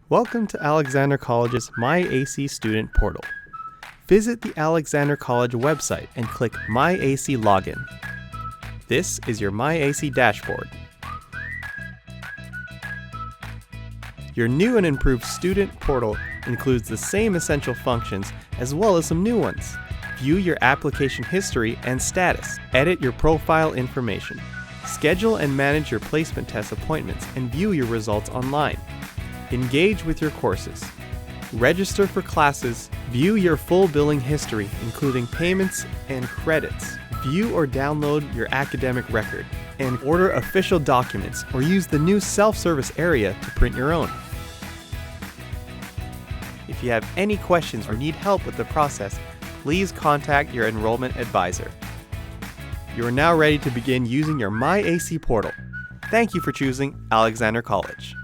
Welcome to Alexander College's myAC student portal. Visit the Alexander College website and click myAC Login. This is your myAC dashboard. Your new and improved student portal includes the same essential functions as well as some new ones. View your application history and status, edit your profile information, schedule and manage your placement test appointments, and view your results online. Engage with your courses. Register for classes, view your full billing history, including payments and credits. View or download your academic record, and order official documents or use the new self-service area to print your own. If you have any questions or need help with the process, please contact your enrollment advisor. You are now ready to begin using your myAC portal. Thank you for choosing Alexander College.